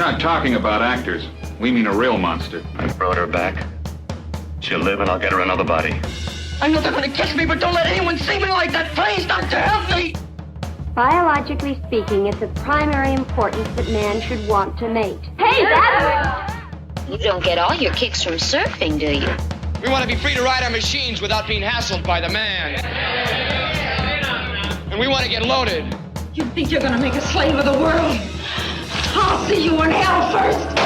We're not talking about actors. We mean a real monster. I brought her back. She'll live and I'll get her another body. I know they're gonna kiss me, but don't let anyone see me like that. Please, doctor, help me! Biologically speaking, it's of primary importance that man should want to mate. Hey, that's... You don't get all your kicks from surfing, do you? We want to be free to ride our machines without being hassled by the man. And we want to get loaded. You think you're gonna make a slave of the world? I'll see you in hell first!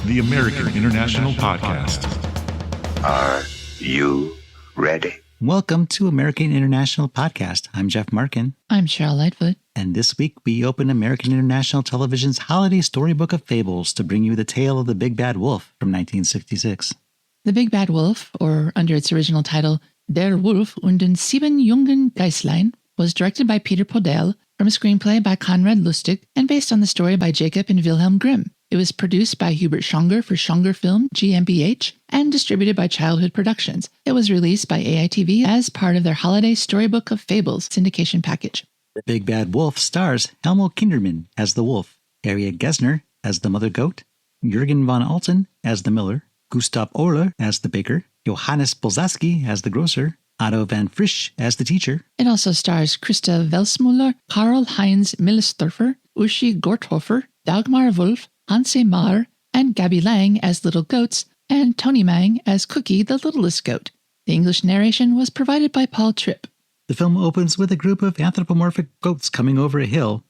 The American International Podcast. Are you ready? Welcome to American International Podcast. I'm Jeff Markin. I'm Cheryl Lightfoot. And this week we open American International Television's Holiday Storybook of Fables to bring you the tale of the Big Bad Wolf from 1966. The Big Bad Wolf, or under its original title, Der Wolf und den sieben jungen Geißlein, was directed by Peter Podehl from a screenplay by Konrad Lustig and based on the story by Jacob and Wilhelm Grimm. It was produced by Hubert Schonger for Schongerfilm, GmbH, and distributed by Childhood Productions. It was released by AITV as part of their Holiday Storybook of Fables syndication package. The Big Bad Wolf stars Helmo Kindermann as the wolf, Harriet Gessner as the mother goat, Jürgen von Alten as the miller, Gusstav Oehler as the baker, Johannes Buzalski as the grocer, Otto van Frisch as the teacher. It also stars Christa Welzmüller, Karl Heinz Millesdorfer, Uschi Gorthofer, Dagmar Wolf, Hanse Mar, and Gabby Lang as little goats, and Tony Mang as Cookie, the littlest goat. The English narration was provided by Paul Tripp. The film opens with a group of anthropomorphic goats coming over a hill.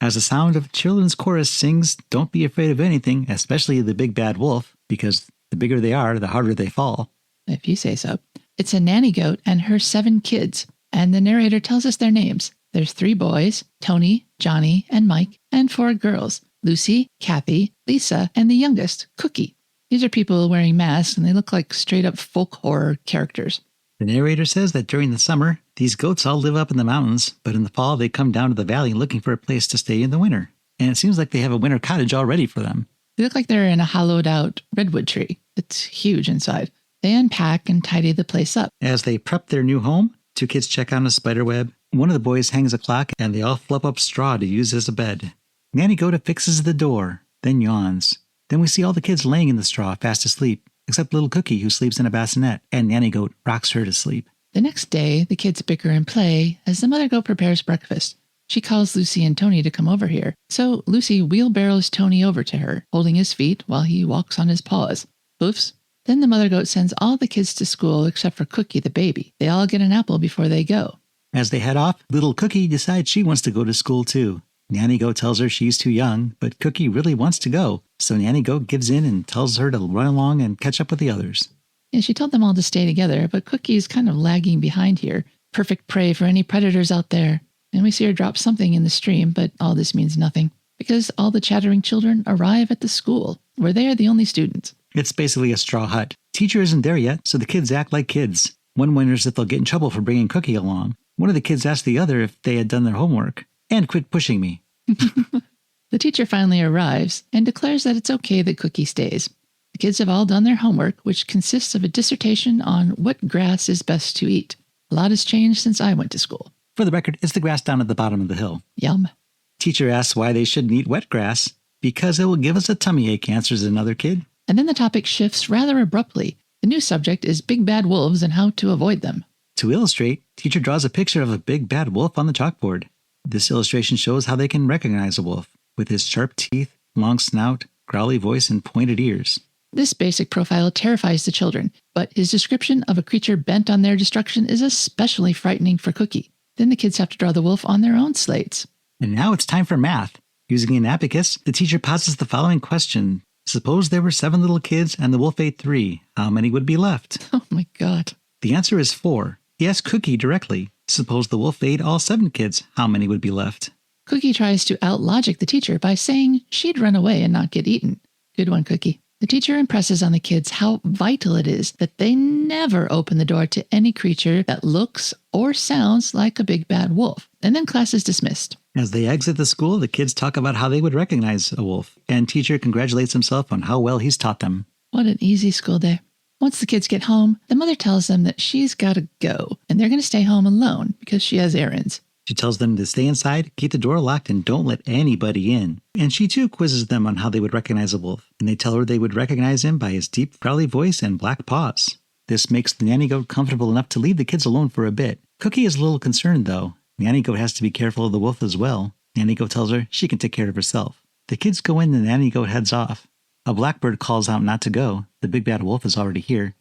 As the sound of children's chorus sings, "Don't be afraid of anything, especially the big bad wolf," because the bigger they are, the harder they fall. If you say so. It's a nanny goat and her 7 kids, and the narrator tells us their names. There's 3 boys, Tony, Johnny, and Mike, and 4 girls, Lucy, Kathy, Lisa, and the youngest, Cookie. These are people wearing masks, and they look like straight-up folk horror characters. The narrator says that during the summer, these goats all live up in the mountains, but in the fall they come down to the valley looking for a place to stay in the winter. And it seems like they have a winter cottage all ready for them. They look like they're in a hollowed-out redwood tree. It's huge inside. They unpack and tidy the place up. As they prep their new home, 2 kids check out a spider web. One of the boys hangs a clock, and they all fluff up straw to use as a bed. Nanny Goat fixes the door, then yawns. Then we see all the kids laying in the straw, fast asleep, except little Cookie, who sleeps in a bassinet, and Nanny Goat rocks her to sleep. The next day, the kids bicker and play as the mother goat prepares breakfast. She calls Lucy and Tony to come over here, so Lucy wheelbarrows Tony over to her, holding his feet while he walks on his paws. Oofs. Then the mother goat sends all the kids to school except for Cookie the baby. They all get an apple before they go. As they head off, little Cookie decides she wants to go to school too. Nanny Goat tells her she's too young, but Cookie really wants to go, so Nanny Goat gives in and tells her to run along and catch up with the others. Yeah, she told them all to stay together, but Cookie's kind of lagging behind here. Perfect prey for any predators out there. And we see her drop something in the stream, but all this means nothing, because all the chattering children arrive at the school, where they are the only students. It's basically a straw hut. Teacher isn't there yet, so the kids act like kids. One wonders if they'll get in trouble for bringing Cookie along. One of the kids asked the other if they had done their homework. And quit pushing me. The teacher finally arrives and declares that it's okay that Cookie stays. The kids have all done their homework, which consists of a dissertation on what grass is best to eat. A lot has changed since I went to school. For the record, it's the grass down at the bottom of the hill. Yum. Teacher asks why they shouldn't eat wet grass. Because it will give us a tummy ache, answers another kid. And then the topic shifts rather abruptly. The new subject is big bad wolves and how to avoid them. To illustrate, teacher draws a picture of a big bad wolf on the chalkboard. This illustration shows how they can recognize a wolf, with his sharp teeth, long snout, growly voice, and pointed ears. This basic profile terrifies the children, but his description of a creature bent on their destruction is especially frightening for Cookie. Then the kids have to draw the wolf on their own slates. And now it's time for math. Using an abacus, the teacher poses the following question. Suppose there were 7 little kids and the wolf ate 3. How many would be left? Oh my God. The answer is 4. He asked Cookie directly. Suppose the wolf ate all 7 kids. How many would be left? Cookie tries to out-logic the teacher by saying she'd run away and not get eaten. Good one, Cookie. The teacher impresses on the kids how vital it is that they never open the door to any creature that looks or sounds like a big bad wolf. And then class is dismissed. As they exit the school, the kids talk about how they would recognize a wolf, and teacher congratulates himself on how well he's taught them. What an easy school day. Once the kids get home, the mother tells them that she's got to go, and they're going to stay home alone because she has errands. She tells them to stay inside, keep the door locked, and don't let anybody in. And she too quizzes them on how they would recognize a wolf, and they tell her they would recognize him by his deep, growly voice and black paws. This makes the nanny goat comfortable enough to leave the kids alone for a bit. Cookie is a little concerned, though. Nanny goat has to be careful of the wolf as well. Nanny goat tells her she can take care of herself. The kids go in and the nanny goat heads off. A blackbird calls out not to go. The big bad wolf is already here.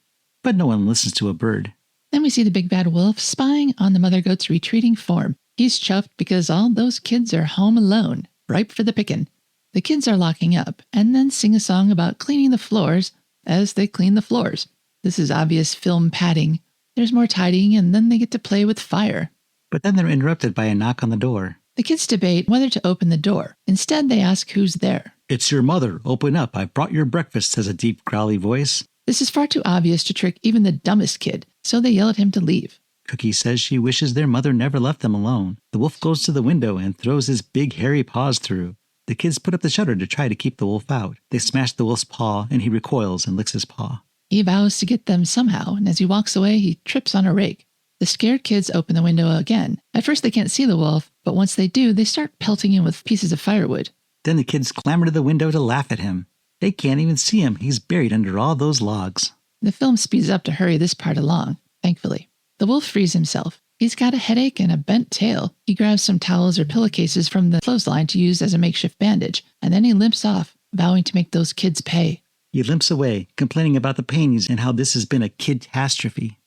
But no one listens to a bird. Then we see the big bad wolf spying on the mother goat's retreating form. He's chuffed because all those kids are home alone, ripe for the pickin'. The kids are locking up and then sing a song about cleaning the floors as they clean the floors. This is obvious film padding. There's more tidying and then they get to play with fire. But then they're interrupted by a knock on the door. The kids debate whether to open the door. Instead, they ask who's there. It's your mother. Open up. I brought your breakfast, says a deep, growly voice. This is far too obvious to trick even the dumbest kid, so they yell at him to leave. Cookie says she wishes their mother never left them alone. The wolf goes to the window and throws his big, hairy paws through. The kids put up the shutter to try to keep the wolf out. They smash the wolf's paw, and he recoils and licks his paw. He vows to get them somehow, and as he walks away, he trips on a rake. The scared kids open the window again. At first they can't see the wolf, but once they do, they start pelting him with pieces of firewood. Then the kids clamber to the window to laugh at him. They can't even see him. He's buried under all those logs. The film speeds up to hurry this part along, thankfully. The wolf frees himself. He's got a headache and a bent tail. He grabs some towels or pillowcases from the clothesline to use as a makeshift bandage, and then he limps off, vowing to make those kids pay. He limps away, complaining about the pains and how this has been a kid-tastrophe.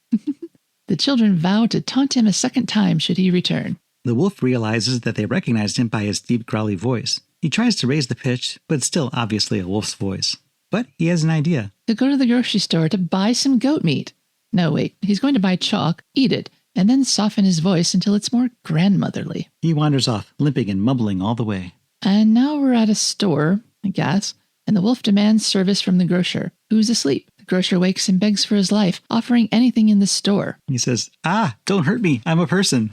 The children vow to taunt him a second time should he return. The wolf realizes that they recognized him by his deep, growly voice. He tries to raise the pitch, but it's still obviously a wolf's voice. But he has an idea. To go to the grocery store to buy some goat meat. No, wait, he's going to buy chalk, eat it, and then soften his voice until it's more grandmotherly. He wanders off, limping and mumbling all the way. And now we're at a store, I guess, and the wolf demands service from the grocer, who's asleep. The grocer wakes and begs for his life, offering anything in the store. He says, don't hurt me, I'm a person.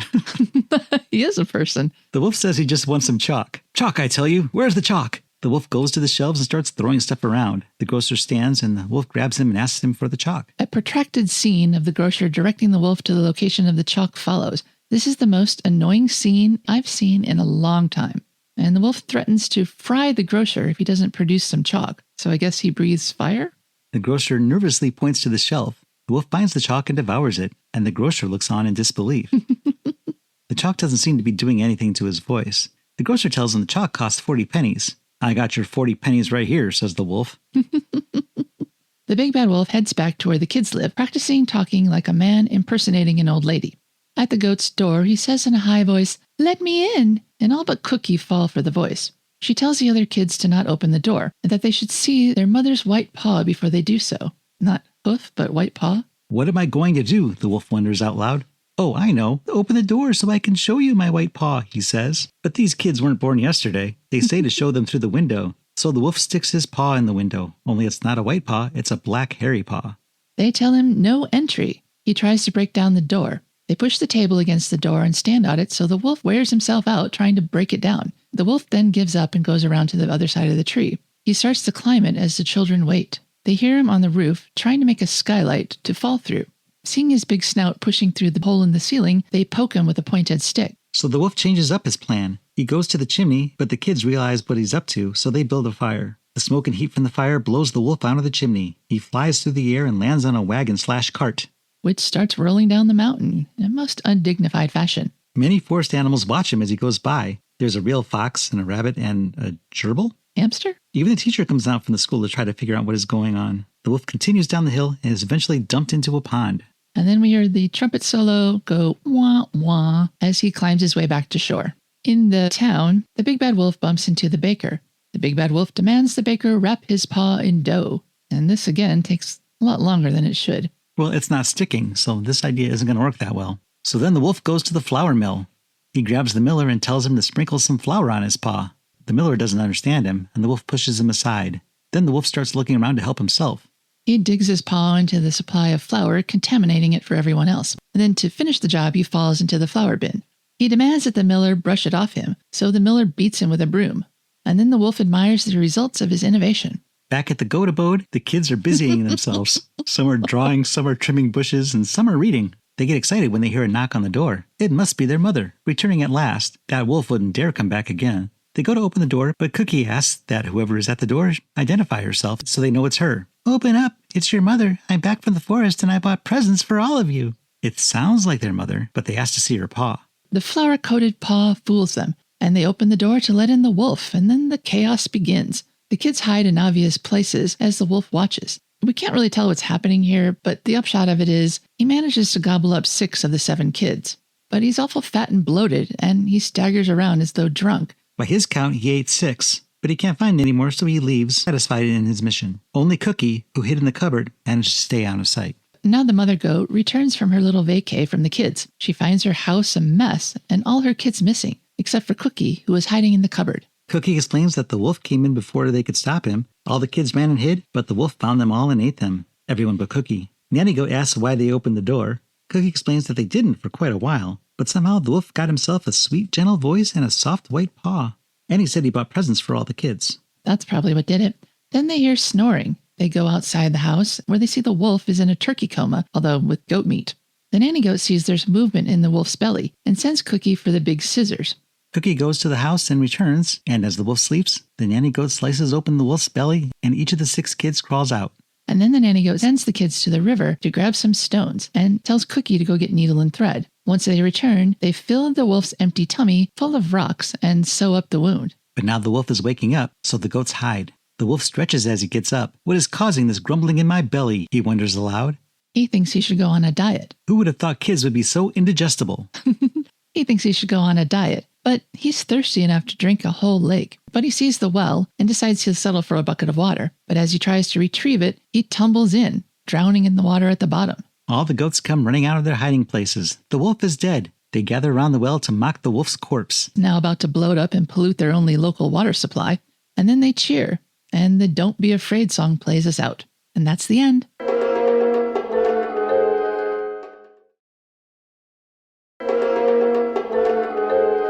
He is a person. The wolf says he just wants some chalk. Chalk, I tell you, where's the chalk? The wolf goes to the shelves and starts throwing stuff around. The grocer stands and the wolf grabs him and asks him for the chalk. A protracted scene of the grocer directing the wolf to the location of the chalk follows. This is the most annoying scene I've seen in a long time. And the wolf threatens to fry the grocer if he doesn't produce some chalk. So I guess he breathes fire? The grocer nervously points to the shelf. The wolf finds the chalk and devours it, and the grocer looks on in disbelief. The chalk doesn't seem to be doing anything to his voice. The grocer tells him the chalk costs 40 pennies. I got your 40 pennies right here, says the wolf. The big bad wolf heads back to where the kids live, practicing talking like a man impersonating an old lady. At the goat's door, he says in a high voice, "Let me in," and all but Cookie fall for the voice. She tells the other kids to not open the door, and that they should see their mother's white paw before they do so. Not hoof, but white paw. What am I going to do? The wolf wonders out loud. Oh, I know. Open the door so I can show you my white paw, he says. But these kids weren't born yesterday. They say to show them through the window. So the wolf sticks his paw in the window. Only it's not a white paw, it's a black hairy paw. They tell him no entry. He tries to break down the door. They push the table against the door and stand on it, so the wolf wears himself out trying to break it down. The wolf then gives up and goes around to the other side of the tree. He starts to climb it as the children wait. They hear him on the roof trying to make a skylight to fall through. Seeing his big snout pushing through the hole in the ceiling, they poke him with a pointed stick. So the wolf changes up his plan. He goes to the chimney, but the kids realize what he's up to, so they build a fire. The smoke and heat from the fire blows the wolf out of the chimney. He flies through the air and lands on a wagon/cart, which starts rolling down the mountain in a most undignified fashion. Many forest animals watch him as he goes by. There's a real fox and a rabbit and a gerbil? Hamster? Even the teacher comes out from the school to try to figure out what is going on. The wolf continues down the hill and is eventually dumped into a pond. And then we hear the trumpet solo go wah wah as he climbs his way back to shore. In the town, the big bad wolf bumps into the baker. The big bad wolf demands the baker wrap his paw in dough. And this again takes a lot longer than it should. Well, it's not sticking, so this idea isn't going to work that well. So then the wolf goes to the flour mill. He grabs the miller and tells him to sprinkle some flour on his paw. The miller doesn't understand him, and the wolf pushes him aside. Then the wolf starts looking around to help himself. He digs his paw into the supply of flour, contaminating it for everyone else. And then to finish the job, he falls into the flour bin. He demands that the miller brush it off him, so the miller beats him with a broom. And then the wolf admires the results of his innovation. Back at the goat abode, the kids are busying themselves. Some are drawing, some are trimming bushes, and some are reading. They get excited when they hear a knock on the door. It must be their mother, returning at last. That wolf wouldn't dare come back again. They go to open the door, but Cookie asks that whoever is at the door identify herself so they know it's her. Open up, it's your mother. I'm back from the forest and I bought presents for all of you. It sounds like their mother, but they ask to see her paw. The flower-coated paw fools them, and they open the door to let in the wolf, and then the chaos begins. The kids hide in obvious places as the wolf watches. We can't really tell what's happening here, but the upshot of it is he manages to gobble up 6 of the 7 kids. But he's awful fat and bloated, and he staggers around as though drunk. By his count, he ate 6, but he can't find any more, so he leaves, satisfied in his mission. Only Cookie, who hid in the cupboard, managed to stay out of sight. Now the mother goat returns from her little vacay from the kids. She finds her house a mess and all her kids missing, except for Cookie, who was hiding in the cupboard. Cookie explains that the wolf came in before they could stop him. All the kids ran and hid, but the wolf found them all and ate them. Everyone but Cookie. Nanny Goat asks why they opened the door. Cookie explains that they didn't for quite a while, but somehow the wolf got himself a sweet, gentle voice and a soft white paw. And he said he bought presents for all the kids. That's probably what did it. Then they hear snoring. They go outside the house, where they see the wolf is in a turkey coma, although with goat meat. The nanny goat sees there's movement in the wolf's belly and sends Cookie for the big scissors. Cookie goes to the house and returns, and as the wolf sleeps, the nanny goat slices open the wolf's belly, and each of the 6 kids crawls out. And then the nanny goat sends the kids to the river to grab some stones and tells Cookie to go get needle and thread. Once they return, they fill the wolf's empty tummy full of rocks and sew up the wound. But now the wolf is waking up, so the goats hide. The wolf stretches as he gets up. What is causing this grumbling in my belly? He wonders aloud. He thinks he should go on a diet. Who would have thought kids would be so indigestible? He thinks he should go on a diet, but he's thirsty enough to drink a whole lake. But he sees the well and decides he'll settle for a bucket of water. But as he tries to retrieve it, he tumbles in, drowning in the water at the bottom. All the goats come running out of their hiding places. The wolf is dead. They gather around the well to mock the wolf's corpse. Now about to bloat up and pollute their only local water supply. And then they cheer, and the Don't Be Afraid song plays us out. And that's the end.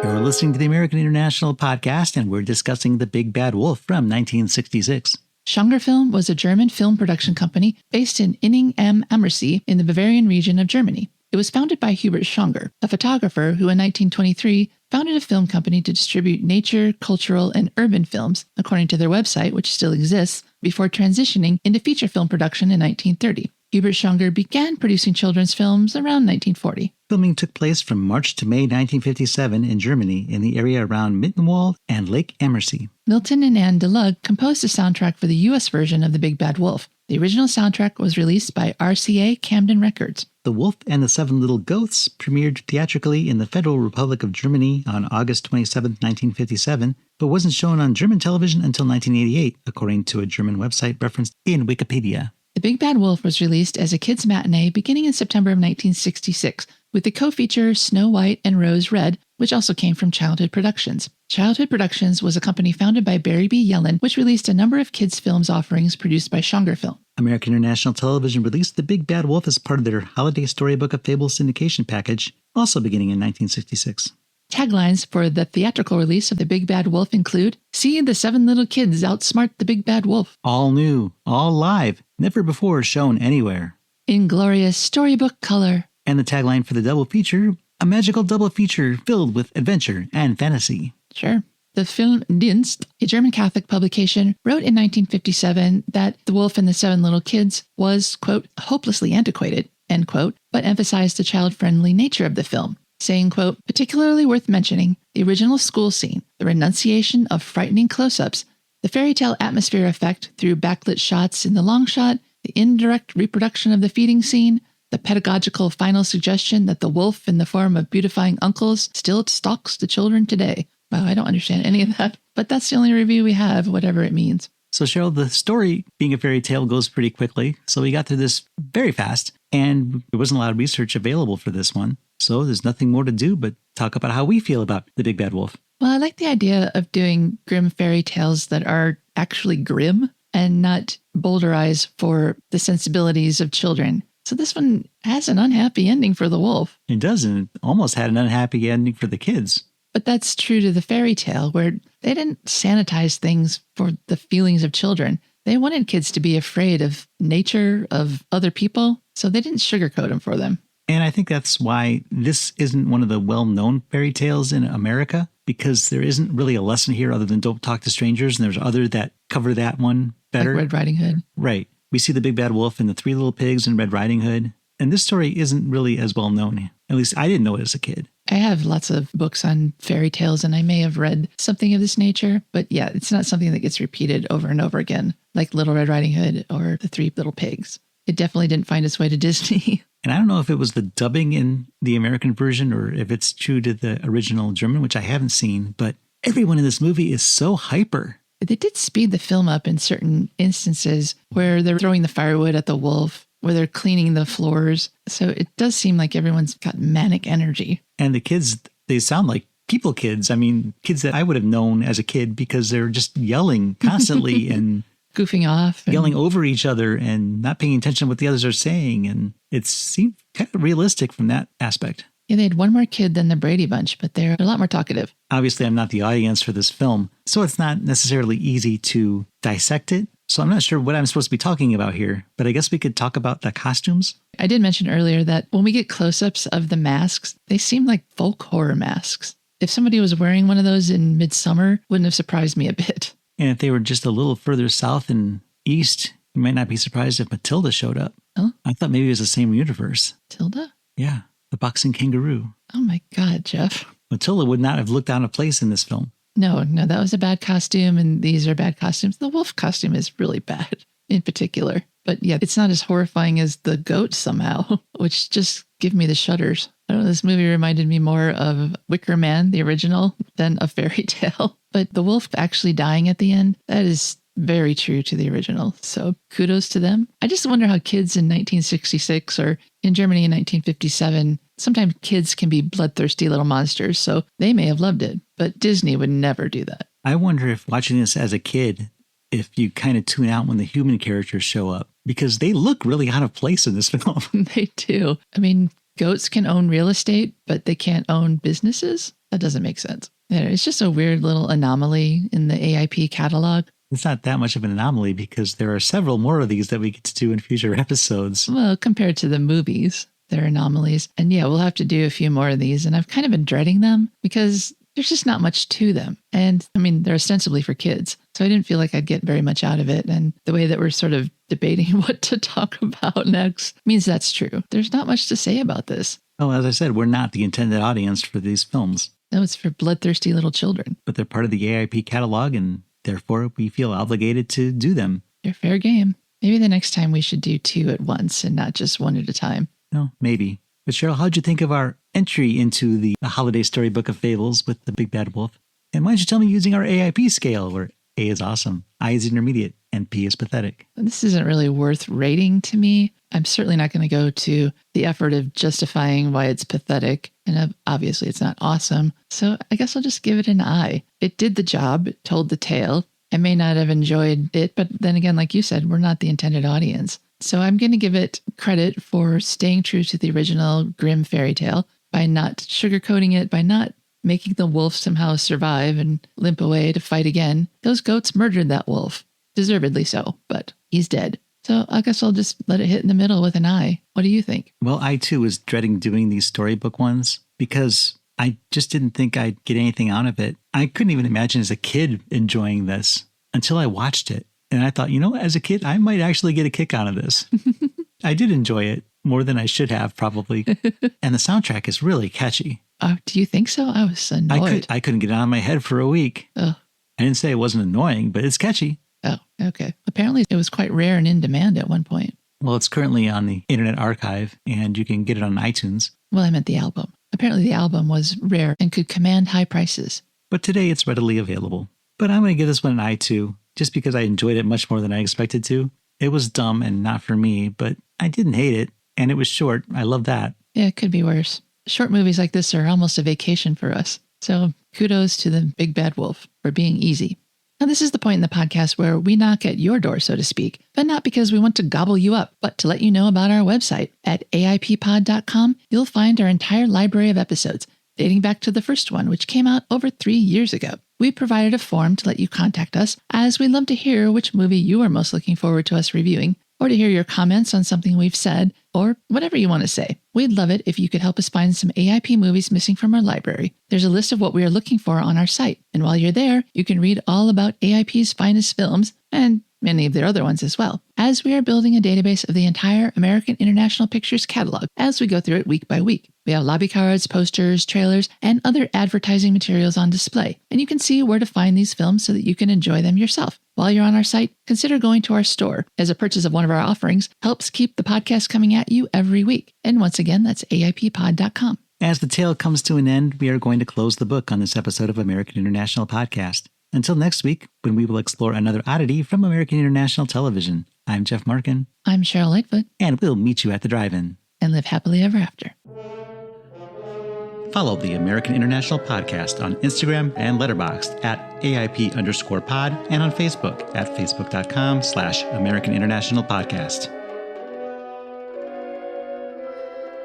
You're listening to the American International Podcast, and we're discussing The Big Bad Wolf from 1966. Schongerfilm was a German film production company based in Inning am Ammersee in the Bavarian region of Germany. It was founded by Hubert Schonger, a photographer who in 1923 founded a film company to distribute nature, cultural, and urban films, according to their website, which still exists, before transitioning into feature film production in 1930. Hubert Schonger began producing children's films around 1940. Filming took place from March to May 1957 in Germany in the area around Mittenwald and Lake Ammersee. Milton and Anne DeLug composed the soundtrack for the U.S. version of The Big Bad Wolf. The original soundtrack was released by RCA Camden Records. The Wolf and the 7 Little Goats premiered theatrically in the Federal Republic of Germany on August 27, 1957, but wasn't shown on German television until 1988, according to a German website referenced in Wikipedia. The Big Bad Wolf was released as a kids' matinee beginning in September of 1966, with the co-feature Snow White and Rose Red, which also came from Childhood Productions. Childhood Productions was a company founded by Barry B. Yellen, which released a number of kids' films offerings produced by Schongerfilm. American International Television released The Big Bad Wolf as part of their Holiday Storybook of Fables syndication package, also beginning in 1966. Taglines for the theatrical release of The Big Bad Wolf include, "See the 7 little kids outsmart the Big Bad Wolf." All new, all live, never before shown anywhere. In glorious storybook color. And the tagline for the double feature, a magical double feature filled with adventure and fantasy. Sure. The Film Dienst, a German Catholic publication, wrote in 1957 that The Wolf and the 7 Little Kids was, quote, hopelessly antiquated, end quote, but emphasized the child-friendly nature of the film, saying, quote, particularly worth mentioning the original school scene, the renunciation of frightening close-ups, the fairy tale atmosphere effect through backlit shots in the long shot, the indirect reproduction of the feeding scene, the pedagogical final suggestion that the wolf in the form of beautifying uncles still stalks the children today. Wow, I don't understand any of that, but that's the only review we have, whatever it means. So Cheryl, the story, being a fairy tale, goes pretty quickly. So we got through this very fast, and there wasn't a lot of research available for this one. So there's nothing more to do but talk about how we feel about The Big Bad Wolf. Well, I like the idea of doing grim fairy tales that are actually grim and not bowdlerized for the sensibilities of children. So this one has an unhappy ending for the wolf. It does, and it almost had an unhappy ending for the kids. But that's true to the fairy tale, where they didn't sanitize things for the feelings of children. They wanted kids to be afraid of nature, of other people, so they didn't sugarcoat them for them. And I think that's why this isn't one of the well-known fairy tales in America, because there isn't really a lesson here other than don't talk to strangers. And there's other that cover that one better. Like Red Riding Hood. Right. We see the Big Bad Wolf and the Three Little Pigs and Red Riding Hood. And this story isn't really as well known. At least I didn't know it as a kid. I have lots of books on fairy tales, and I may have read something of this nature. But yeah, it's not something that gets repeated over and over again, like Little Red Riding Hood or The Three Little Pigs. It definitely didn't find its way to Disney. And I don't know if it was the dubbing in the American version or if it's true to the original German, which I haven't seen. But everyone in this movie is so hyper. They did speed the film up in certain instances where they're throwing the firewood at the wolf, where they're cleaning the floors. So it does seem like everyone's got manic energy. And the kids, they sound like people kids. I mean, kids that I would have known as a kid because they're just yelling constantly and goofing off. Yelling over each other and not paying attention to what the others are saying. And it seemed kind of realistic from that aspect. Yeah, they had one more kid than the Brady Bunch, but they're a lot more talkative. Obviously, I'm not the audience for this film, so it's not necessarily easy to dissect it. So I'm not sure what I'm supposed to be talking about here, but I guess we could talk about the costumes. I did mention earlier that when we get close-ups of the masks, they seem like folk horror masks. If somebody was wearing one of those in midsummer, wouldn't have surprised me a bit. And if they were just a little further south and east, you might not be surprised if Matilda showed up. Oh? I thought maybe it was the same universe. Matilda? Yeah, the boxing kangaroo. Oh my God, Jeff. Matilda would not have looked out of place in this film. No, that was a bad costume, and these are bad costumes. The wolf costume is really bad in particular. But yeah, it's not as horrifying as the goat somehow, which just give me the shudders. I don't know, this movie reminded me more of Wicker Man, the original, than a fairy tale. But the wolf actually dying at the end, that is very true to the original. So kudos to them. I just wonder how kids in 1966 or in Germany in 1957, sometimes kids can be bloodthirsty little monsters. So they may have loved it, but Disney would never do that. I wonder if watching this as a kid, if you kind of tune out when the human characters show up, because they look really out of place in this film. They do. I mean, goats can own real estate, but they can't own businesses? That doesn't make sense. Yeah, it's just a weird little anomaly in the AIP catalog. It's not that much of an anomaly because there are several more of these that we get to do in future episodes. Well, compared to the movies, they're anomalies. And yeah, we'll have to do a few more of these. And I've kind of been dreading them because there's just not much to them. And I mean, they're ostensibly for kids. So I didn't feel like I'd get very much out of it. And the way that we're sort of debating what to talk about next means that's true. There's not much to say about this. Oh, as I said, we're not the intended audience for these films. No, it's for bloodthirsty little children. But they're part of the AIP catalog, and therefore we feel obligated to do them. They're fair game. Maybe the next time we should do 2 at once and not just 1 at a time. No, maybe. But Cheryl, how'd you think of our entry into the Holiday Storybook of Fables with the Big Bad Wolf? And why don't you tell me using our AIP scale, where A is awesome, I is intermediate, and P is pathetic? This isn't really worth rating to me. I'm certainly not going to go to the effort of justifying why it's pathetic. And obviously it's not awesome. So I guess I'll just give it an I. It did the job. It told the tale. I may not have enjoyed it, but then again, like you said, we're not the intended audience. So I'm going to give it credit for staying true to the original Grimm fairy tale by not sugarcoating it, by not making the wolf somehow survive and limp away to fight again. Those goats murdered that wolf. Deservedly so, but he's dead. So I guess I'll just let it hit in the middle with an I. What do you think? Well, I too was dreading doing these storybook ones because I just didn't think I'd get anything out of it. I couldn't even imagine as a kid enjoying this until I watched it. And I thought, as a kid, I might actually get a kick out of this. I did enjoy it more than I should have, probably. And the soundtrack is really catchy. Do you think so? I was annoyed. I couldn't get it out of my head for a week. Oh. I didn't say it wasn't annoying, but it's catchy. Oh, okay. Apparently it was quite rare and in demand at one point. Well, it's currently on the Internet Archive, and you can get it on iTunes. Well, I meant the album. Apparently the album was rare and could command high prices. But today it's readily available. But I'm going to give this one an I too, just because I enjoyed it much more than I expected to. It was dumb and not for me, but I didn't hate it, and it was short. I love that. Yeah, it could be worse. Short movies like this are almost a vacation for us. So kudos to the Big Bad Wolf for being easy. Now, this is the point in the podcast where we knock at your door, so to speak, but not because we want to gobble you up, but to let you know about our website. At AIPpod.com, you'll find our entire library of episodes, dating back to the first one, which came out over 3 years ago. We provided a form to let you contact us, as we'd love to hear which movie you are most looking forward to us reviewing, or to hear your comments on something we've said, or whatever you want to say. We'd love it if you could help us find some AIP movies missing from our library. There's a list of what we are looking for on our site, and while you're there, you can read all about AIP's finest films, and many of their other ones as well, as we are building a database of the entire American International Pictures catalog as we go through it week by week. We have lobby cards, posters, trailers, and other advertising materials on display, and you can see where to find these films so that you can enjoy them yourself. While you're on our site, consider going to our store, as a purchase of one of our offerings helps keep the podcast coming at you every week. And once again, that's AIPpod.com. As the tale comes to an end, we are going to close the book on this episode of American International Podcast. Until next week, when we will explore another oddity from American International Television. I'm Jeff Markin. I'm Cheryl Lightfoot. And we'll meet you at the drive-in. And live happily ever after. Follow the American International Podcast on Instagram and Letterboxd at AIP_pod and on Facebook at facebook.com/American International Podcast.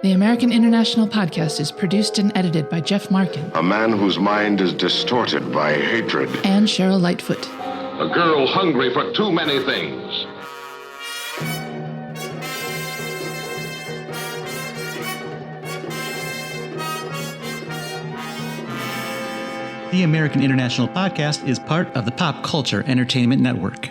The American International Podcast is produced and edited by Jeff Markin. A man whose mind is distorted by hatred. And Cheryl Lightfoot. A girl hungry for too many things. The American International Podcast is part of the Pop Culture Entertainment Network.